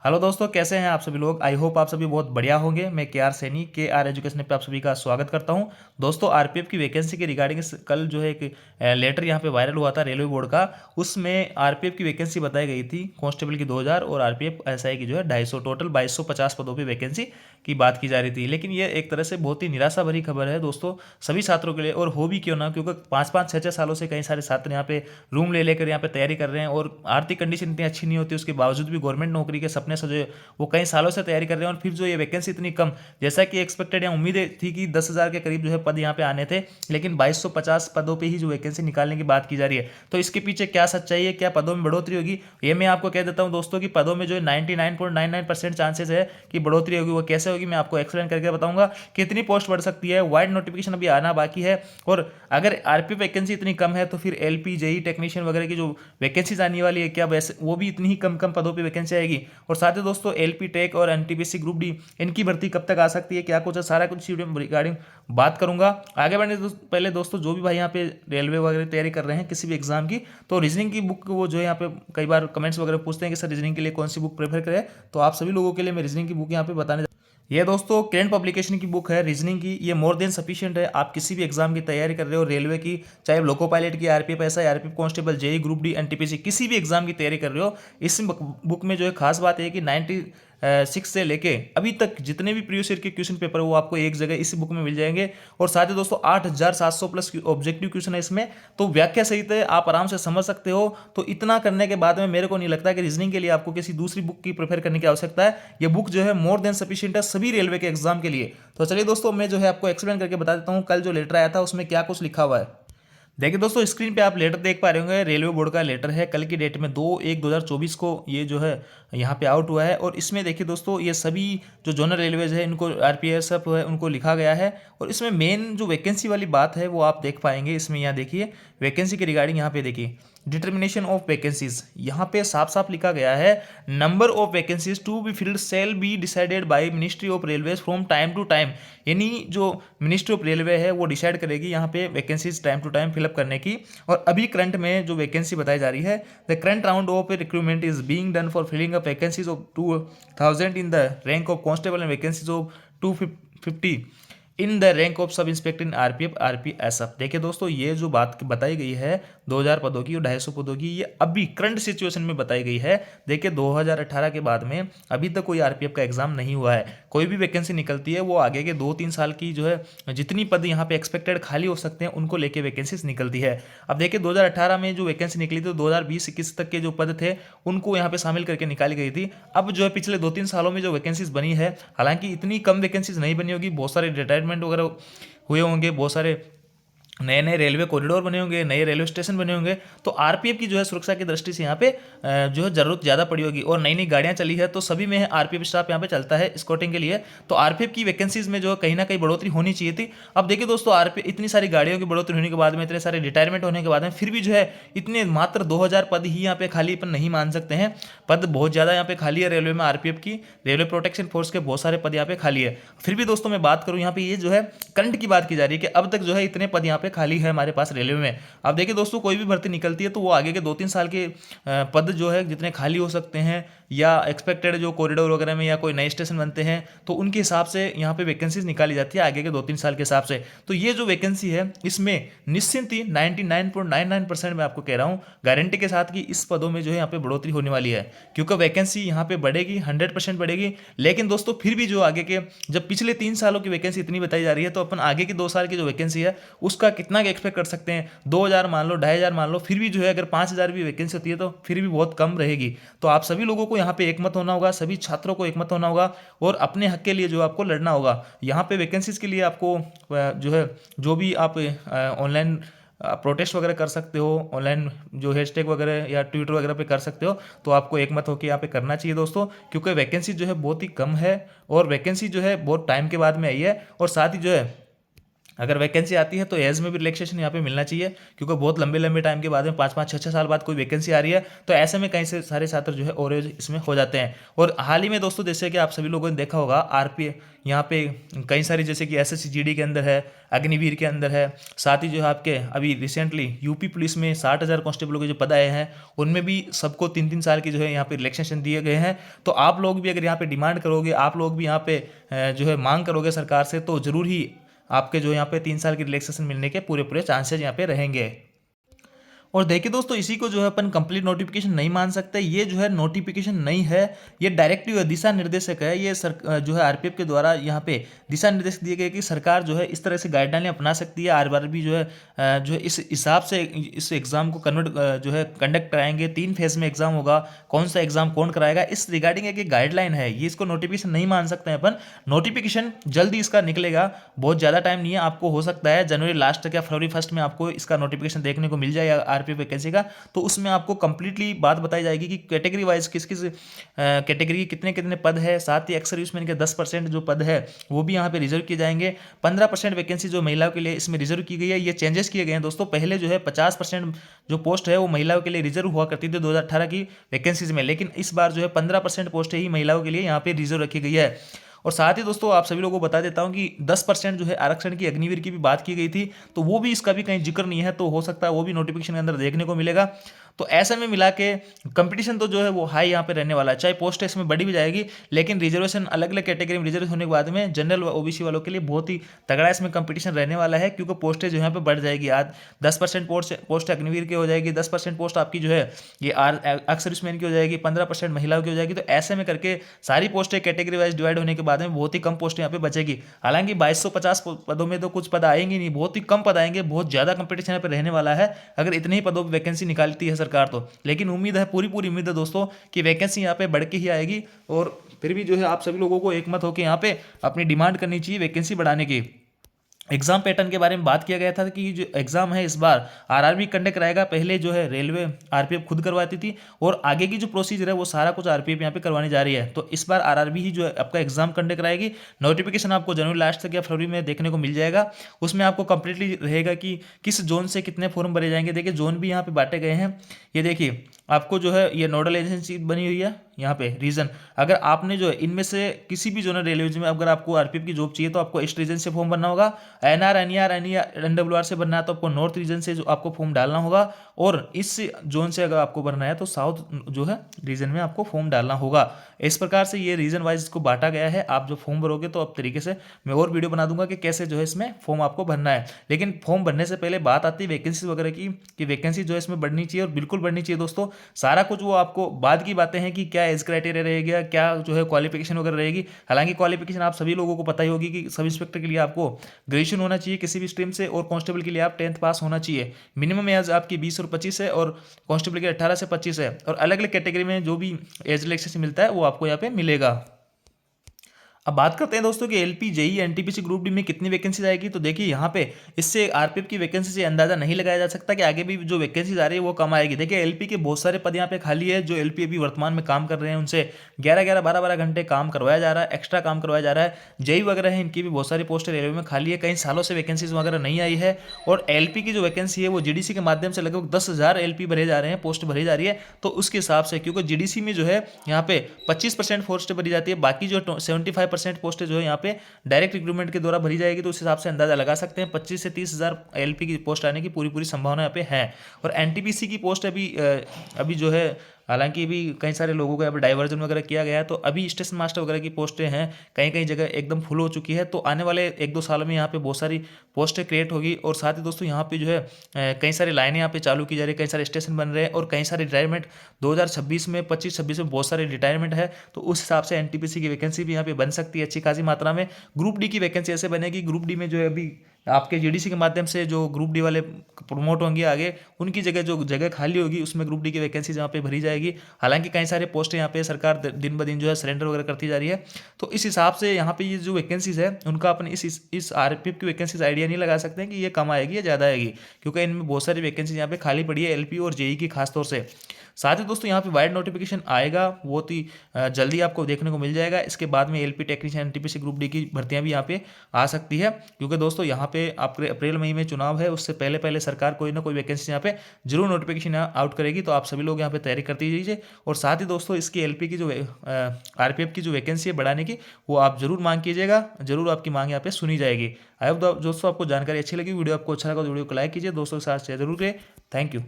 Hello दोस्तों, कैसे हैं आप सभी लोग। आई होप आप सभी बहुत बढ़िया होंगे। मैं के आर सैनी के आर एजुकेशन पे आप सभी का स्वागत करता हूं। दोस्तों, आरपीएफ की वैकेंसी के रिगार्डिंग कल जो है एक लेटर यहां पे वायरल हुआ था रेलवे बोर्ड का। उसमें आरपीएफ की वैकेंसी बताई गई थी कांस्टेबल की 2000 और आरपीएफ एसआई की जो है 250, टोटल 2250 पदों पर वैकेंसी की बात की जा रही थी। लेकिन ये एक तरह से बहुत ही निराशा भरी खबर है दोस्तों सभी छात्रों के लिए। और हो भी क्यों ना, क्योंकि 5-5 6-6 सालों से कई सारे छात्र यहाँ पे रूम ले लेकर यहाँ पे तैयारी कर रहे हैं और आर्थिक कंडीशन इतनी अच्छी नहीं होती, उसके बावजूद भी गवर्नमेंट नौकरी के सपने सजे वो कई सालों से तैयारी कर रहे हैं। और फिर जो ये वैकेंसी इतनी कम, जैसा कि एक्सपेक्टेड या उम्मीदें थी कि 10,000 के करीब जो है पद यहाँ पे आने थे, लेकिन 2250 पदों पे ही जो वैकेंसी निकालने की बात की जा रही है। तो इसके पीछे क्या सच्चाई है, क्या पदों में बढ़ोतरी होगी, ये मैं आपको कह देता हूँ दोस्तों कि पदों में जो है 99.99% चांसेस है कि बढ़ोतरी होगी। वो कैसे होगी मैं आपको एक्सप्लेन करके बताऊंगा। कितनी पोस्ट बढ़ सकती है, वाइड नोटिफिकेशन अभी आना बाकी है, और अगर आरपी वैकेंसी इतनी कम है तो फिर एलपी जेई टेक्नीशियन वगैरह की जो वैकेंसीज आने वाली है, क्या वैसे वो भी इतनी ही कम कम पदों पर वैकेंसी आएगी। और साथ ही दोस्तों एलपी टेक और एनटीपीसी ग्रुप डी इनकी भर्ती कब तक आ सकती है, क्या कुछ है, सारा कुछ रिगार्डिंग बात करूंगा। आगे बढ़ने पहले दोस्तों, जो भी भाई यहाँ पे रेलवे वगैरह तैयारी कर रहे हैं किसी भी एग्जाम की, तो रीजनिंग की बुक वो जो है यहाँ पे कई बार कमेंट्स वगैरह पूछते हैं कि सर रीजनिंग के लिए कौन सी बुक प्रेफर करें। तो आप सभी लोगों के लिए मैं रीजनिंग की बुक यहाँ पे बताने ये दोस्तों करेंट पब्लिकेशन की बुक है रीजनिंग की। ये मोर देन सफिशिएंट है। आप किसी भी एग्जाम की तैयारी कर रहे हो, रेलवे की, चाहे लोको पायलट की, RPF SI, RPF constable, JE group D, NTPC, किसी भी एग्जाम की तैयारी कर रहे हो, इस बुक में जो है खास बात है कि 96 से लेके अभी तक जितने भी प्रीवियस ईयर के क्वेश्चन पेपर है वो आपको एक जगह इसी बुक में मिल जाएंगे। और साथ ही दोस्तों 8700 प्लस ऑब्जेक्टिव क्वेश्चन है इसमें, तो व्याख्या सहित है, आप आराम से समझ सकते हो। तो इतना करने के बाद में मेरे को नहीं लगता कि रीजनिंग के लिए आपको किसी दूसरी बुक की प्रेफर करने की आवश्यकता है। ये बुक जो है मोर देन सफिशिएंट है सभी रेलवे के एग्जाम के लिए। तो चलिए दोस्तों, मैं जो है आपको एक्सप्लेन करके बता देता हूँ कल जो लेटर आया था उसमें क्या कुछ लिखा हुआ है। देखिए दोस्तों, स्क्रीन पे आप लेटर देख पा रहे होंगे, रेलवे बोर्ड का लेटर है, कल की डेट में 2/1/2024 को ये जो है यहाँ पे आउट हुआ है। और इसमें देखिए दोस्तों, ये सभी जो जोनल रेलवेज है इनको आरपीएसएफ है उनको लिखा गया है। और इसमें मेन जो वैकेंसी वाली बात है वो आप देख पाएंगे इसमें। यहाँ देखिए वैकेंसी के रिगार्डिंग यहाँ पे देखिए डिटर्मिनेशन ऑफ वैकेंसीज, यहाँ पे साफ साफ लिखा गया है number of vacancies to be filled shall be decided by ministry of railways from time to time. यानी जो मिनिस्ट्री ऑफ रेलवे है वो डिसाइड करेगी यहाँ पे vacancies time to time fill up करने की। और अभी करंट में जो वैकेंसी बताई जा रही है, the current round of recruitment is being done for filling up vacancies of 2000 in the rank of constable and vacancies of 250 in the rank of sub inspector in RPF RPSF. देखिए दोस्तों, ये जो बात बताई गई है 2000 पदों की और 250 पदों की, ये अभी करंट सिचुएशन में बताई गई है। देखिए 2018 के बाद में अभी तक कोई आरपीएफ का एग्जाम नहीं हुआ है। कोई भी वैकेंसी निकलती है वो आगे के 2-3 साल की जो है जितनी पद यहाँ पे एक्सपेक्टेड खाली हो सकते हैं उनको लेके वैकेंसीज निकलती है। अब देखिए 2018 में जो वैकेंसी निकली थी, 2020-21 तक के जो पद थे उनको यहाँ पे शामिल करके निकाली गई थी। अब जो है पिछले 2-3 सालों में जो वैकेंसीज बनी है, हालांकि इतनी कम वैकेंसीज नहीं बनी होगी, बहुत सारे रिटायरमेंट वगैरह हुए होंगे, बहुत सारे नए नए रेलवे कॉरिडोर बने होंगे, नए रेलवे स्टेशन बने होंगे। तो आरपीएफ की जो है सुरक्षा की दृष्टि से यहाँ पे जो है जरूरत ज़्यादा पड़ी होगी। और नई नई गाड़ियाँ चली है तो सभी में आरपीएफ स्टाफ यहाँ पे चलता है स्कॉटिंग के लिए। तो आरपीएफ की वैकेंसीज में जो है कहीं ना कहीं बढ़ोतरी होनी चाहिए थी। अब देखिए दोस्तों, आरपीएफ इतनी सारी गाड़ियों की बढ़ोतरी होने के बाद में, इतने सारे रिटायरमेंट होने के बाद में, फिर भी जो है इतने मात्र 2000 पद ही यहाँ पे खाली अपन नहीं मान सकते हैं। पद बहुत ज़्यादा यहाँ पे खाली है रेलवे में। आरपीएफ की रेलवे प्रोटेक्शन फोर्स के बहुत सारे पद यहाँ पे खाली है। फिर भी दोस्तों मैं बात करूँ यहाँ पे, ये जो है करंट की बात की जा रही है कि अब तक जो है इतने पद यहाँ पे खाली है हमारे पास रेलवे में। अब देखिए दोस्तों, कोई भी भर्ती निकलती है तो वो आगे के 2-3 साल के पद जो है जितने खाली हो सकते हैं, या एक्सपेक्टेड जो कॉरिडोर वगैरह में या कोई नए स्टेशन बनते हैं तो उनके हिसाब से यहाँ पे वैकेंसीज निकाली जाती है आगे के 2-3 साल के हिसाब से। तो ये जो वैकेंसी है इसमें निश्चिंत ही 99.99% मैं आपको कह रहा हूँ गारंटी के साथ कि इस पदों में जो है यहाँ पे बढ़ोतरी होने वाली है, क्योंकि वैकेंसी यहाँ पे बढ़ेगी, 100% बढ़ेगी। लेकिन दोस्तों फिर भी जो आगे के, जब पिछले 3 सालों की वैकेंसी इतनी बताई जा रही है, तो अपन आगे के 2 साल की जो वैकेंसी है उसका कितना एक्सपेक्ट कर सकते हैं। 2000 मान लो, 2500 मान लो, फिर भी जो है अगर 5000 भी वैकेंसी होती है तो फिर भी बहुत कम रहेगी। तो आप सभी लोगों को यहाँ पे एकमत होना होगा, सभी छात्रों को एकमत होना होगा और अपने हक के लिए जो आपको लड़ना होगा। यहाँ पे वैकेंसीज के लिए आपको जो है जो भी आप ऑनलाइन प्रोटेस्ट वगैरह कर सकते हो, ऑनलाइन जो हैशटैग वगैरह या ट्विटर वगैरह पे कर सकते हो, तो आपको एकमत होकर यहाँ पे करना चाहिए दोस्तों, क्योंकि वैकेंसी जो है बहुत ही कम है और वैकेंसी जो है बहुत टाइम के बाद में आई है। और साथ ही जो है अगर वैकेंसी आती है तो एज में भी रिलैक्सेशन यहाँ पे मिलना चाहिए, क्योंकि बहुत लंबे लंबे टाइम के बाद में 5-5 6-6 साल बाद कोई वैकेंसी आ रही है, तो ऐसे में कई से सारे छात्र जो है और इसमें हो जाते हैं। और हाल ही में दोस्तों जैसे कि आप सभी लोगों ने देखा होगा आरपी यहाँ पे कई सारी जैसे कि एसएससी जीडी के अंदर है, अग्निवीर के अंदर है, साथ ही जो है आपके अभी रिसेंटली यूपी पुलिस में 60,000 कांस्टेबलों के जो पद आए हैं उनमें भी सबको 3-3 साल की जो है यहाँ पे रिलैक्सेशन दिए गए हैं। तो आप लोग भी अगर यहाँ पे डिमांड करोगे, आप लोग भी यहाँ पे जो है मांग करोगे सरकार से, तो जरूर ही आपके जो यहाँ पे 3 साल की रिलैक्सेशन मिलने के पूरे पूरे चांसेस यहाँ पे रहेंगे। और देखिए दोस्तों, इसी को जो है अपन कंप्लीट नोटिफिकेशन नहीं मान सकते, ये जो है नोटिफिकेशन नहीं है, ये डायरेक्टिव दिशा निर्देशक है। ये जो है आरपीएफ के द्वारा यहाँ पे दिशा निर्देश दिए गए कि सरकार जो है इस तरह से गाइडलाइन अपना सकती है। आरआरबी जो है इस हिसाब से इस एग्जाम को जो है कंडक्ट कराएंगे। 3 फेज में एग्जाम होगा, कौन सा एग्जाम कौन कराएगा, इस रिगार्डिंग एक गाइडलाइन है, ये इसको नोटिफिकेशन नहीं मान सकते हैं अपन। नोटिफिकेशन जल्दी इसका निकलेगा, बहुत ज़्यादा टाइम नहीं है, आपको हो सकता है जनवरी लास्ट तक या फरवरी फर्स्ट में आपको इसका नोटिफिकेशन देखने को मिल जाएगा आरपीएफ वैकेंसी का। तो उसमें आपको कंप्लीटली बात बताई जाएगी कि कैटेगरी वाइज किस किस कैटेगरी कितने कितने पद है, साथ ही एक्स सर्विसमैन के 10% जो पद है वो भी यहाँ पे रिजर्व किए जाएंगे। 15% वैकेंसी जो महिलाओं के लिए इसमें रिजर्व की गई है, ये चेंजेस किए गए हैं दोस्तों। पहले जो है 50% जो पोस्ट है वो महिलाओं के लिए रिजर्व हुआ करती थी 2018 की वैकेंसीज में, लेकिन इस बार जो है 15% पोस्टें ही महिलाओं के लिए यहाँ पे रिजर्व रखी गई है। और साथ ही दोस्तों आप सभी लोगों को बता देता हूं कि 10% जो है आरक्षण की अग्निवीर की भी बात की गई थी, तो वो भी इसका भी कहीं जिक्र नहीं है, तो हो सकता है वो भी नोटिफिकेशन के अंदर देखने को मिलेगा। तो ऐसे में मिला के कंपटीशन तो जो है वो हाई यहाँ पे रहने वाला है, चाहे पोस्ट इसमें बढ़ी भी जाएगी, लेकिन रिजर्वेशन अलग अलग कैटेगरी में रिजर्व होने के बाद में जनरल व ओबीसी वालों के लिए बहुत ही तगड़ा इसमें कंपटीशन रहने वाला है, क्योंकि पोस्टें जो यहाँ पे बढ़ जाएगी। आज 10% पोस्ट अग्निवीर की हो जाएगी, 10% पोस्ट आपकी जो है ये एक्स सर्विसमैन की हो जाएगी, 15% महिलाओं की हो जाएगी। तो ऐसे में करके सारी पोस्टें कैटेगरी वाइज डिवाइड होने के बाद में बहुत ही कम पोस्ट यहाँ पे बचेगी। हालांकि 2250 पदों में तो कुछ पद आएंगे नहीं, बहुत ही कम पद आएंगे, बहुत ज्यादा कंपटीशन यहाँ पे रहने वाला है अगर इतने ही पदों पर वैकेंसी निकालती है सरकार तो। लेकिन उम्मीद है, पूरी उम्मीद है दोस्तों कि वैकेंसी यहाँ पे बढ़ के ही आएगी। और फिर भी जो है आप सभी लोगों को एकमत होकर यहाँ पे अपनी डिमांड करनी चाहिए वैकेंसी बढ़ाने की। एग्जाम पैटर्न के बारे में बात किया गया था कि जो एग्जाम है इस बार आरआरबी कंडक्ट कराएगा। पहले जो है रेलवे आरपीएफ खुद करवाती थी, और आगे की जो प्रोसीजर है वो सारा कुछ आरपीएफ यहाँ पे करवाने जा रही है। तो इस बार आरआरबी ही जो है आपका एग्जाम कंडक्ट कराएगी। नोटिफिकेशन आपको जनवरी लास्ट तक या फरवरी में देखने को मिल जाएगा। उसमें आपको कंप्लीटली रहेगा कि किस जोन से कितने फॉर्म भरे जाएंगे। देखिए जोन भी यहाँ पे बांटे गए हैं, ये देखिए आपको जो है ये नोडल एजेंसी बनी हुई है यहाँ पे रीजन। अगर आपने जो है इनमें से किसी भी जोनल रेलवे में अगर आपको आरपीएफ की जॉब चाहिए तो आपको ईस्ट रीजन से फॉर्म भरना होगा। एनआर एनईआर एनडब्ल्यूआर से भरना है तो आपको नॉर्थ रीजन से जो आपको फॉर्म डालना होगा। और इस जोन से अगर आपको भरना है तो साउथ जो है रीजन में आपको फॉर्म डालना होगा। इस प्रकार से ये रीजन वाइज इसको बांटा गया है। आप जो फॉर्म भरोगे तो अब तरीके से मैं और वीडियो बना दूंगा कि कैसे जो है इसमें फॉर्म आपको भरना है। लेकिन फॉर्म भरने से पहले बात आती है वैकेंसी वगैरह की, कि वैकेंसी जो है इसमें बढ़नी चाहिए, और बिल्कुल बढ़नी चाहिए दोस्तों। सारा कुछ वो आपको बाद की बातें हैं कि क्या एज क्राइटेरिया रहेगा, क्या जो है क्वालिफिकेशन वगैरह रहेगी। हालांकि क्वालिफिकेशन आप सभी लोगों को पता ही होगी कि सब इंस्पेक्टर के लिए आपको ग्रेजुएशन होना चाहिए किसी भी स्ट्रीम से, और कांस्टेबल के लिए आप 10th पास होना चाहिए। मिनिमम एज आपकी 20 और 25 है, और कांस्टेबल के 18 से 25 है। और अलग अलग कैटेगरी में जो भी एज रिलैक्सेशन मिलता है वो आपको यहाँ पे मिलेगा। अब बात करते हैं दोस्तों कि LP JE NTPC group D में कितनी वैकेंसीज आएगी। तो देखिए यहाँ पे इससे आरपीएफ की वैकेंसी से अंदाजा नहीं लगाया जा सकता कि आगे भी जो वैकेंसीज आ रही है वो कम आएगी। देखिए एलपी के बहुत सारे पद यहाँ पे खाली है। जो एलपी अभी वर्तमान में काम कर रहे हैं उनसे 11-12 घंटे काम करवाया जा रहा है, एक्स्ट्रा काम करवाया जा रहा है। जेई वगैरह है, इनकी भी बहुत सारी पोस्ट रेलवे में खाली है, कई सालों से वैकेंसीज वगैरह नहीं आई है। और एलपी की जो वैकेंसी है वो जीडीसी के माध्यम से लगभग 10,000 एलपी भरे जा रहे हैं, पोस्ट भरी जा रही है। तो उसके हिसाब से, क्योंकि जीडीसी में जो है यहाँ पे 25% पोस्ट भरी जाती है, बाकी जो 75% पोस्ट जो है यहाँ पे डायरेक्ट रिक्रूटमेंट के द्वारा भरी जाएगी। तो उस हिसाब से अंदाजा लगा सकते हैं 25 से 30,000 एलपी की पोस्ट आने की पूरी संभावना यहाँ पे है। और एनटीपीसी की पोस्ट अभी जो है, हालांकि अभी कई सारे लोगों को यहाँ पर डाइवर्जन वगैरह किया गया है, तो अभी स्टेशन मास्टर वगैरह की पोस्टें हैं कई जगह एकदम फुल हो चुकी है। तो आने वाले 1-2 सालों में यहाँ पे बहुत सारी पोस्टें क्रिएट होगी। और साथ ही दोस्तों यहाँ पे जो है कई सारी लाइनें यहाँ पे चालू की जा रही है, कई सारे स्टेशन बन रहे हैं, और कई सारे रिटायरमेंट 2026 में 25-26 में बहुत सारे रिटायरमेंट है। तो उस हिसाब से एनटीपीसी की वैकेंसी भी यहाँ पे बन सकती है अच्छी खासी मात्रा में। ग्रुप डी की वैकेंसी ऐसे बनेगी, ग्रुप डी में जो है अभी आपके जीडीसी के माध्यम से जो ग्रुप डी वाले प्रमोट होंगे आगे, उनकी जगह जो जगह खाली होगी उसमें ग्रुप डी की वैकेंसी यहाँ पे भरी जाएगी। हालांकि कई सारे पोस्ट यहाँ पे सरकार दिन ब दिन जो है सरेंडर वगैरह करती जा रही है। तो इस हिसाब से यहाँ पे ये जो वैकेंसीज है उनका अपन इस आरपीएफ की वैकेंसीज आइडिया नहीं लगा सकते हैं कि ये कम आएगी या ज़्यादा आएगी, क्योंकि इनमें बहुत सारी वैकेंसी यहाँ पे खाली पड़ी है एलपी और जेई की खासतौर से। साथ ही दोस्तों यहाँ पे वाइड नोटिफिकेशन आएगा, बहुत ही जल्दी आपको देखने को मिल जाएगा। इसके बाद में LP technician NTPC group D की भर्तियां भी यहाँ पे आ सकती है, क्योंकि दोस्तों यहाँ पे आपके अप्रैल मई में चुनाव है, उससे पहले पहले सरकार कोई ना कोई वैकेंसी यहाँ पे जरूर नोटिफिकेशन आउट करेगी। तो आप सभी लोग यहाँ पे तैयारी करते दीजिए। और साथ ही दोस्तों इसकी एलपी की जो आरपीएफ की जो वैकेंसी है बढ़ाने की, वो आप जरूर मांग कीजिएगा, जरूर आपकी मांग यहाँ पे सुनी जाएगी। आई होप दोस्तों आपको जानकारी अच्छी लगी, वीडियो आपको अच्छा लगा तो वीडियो को लाइक कीजिए, दोस्तों के साथ शेयर जरूर करें। Thank you.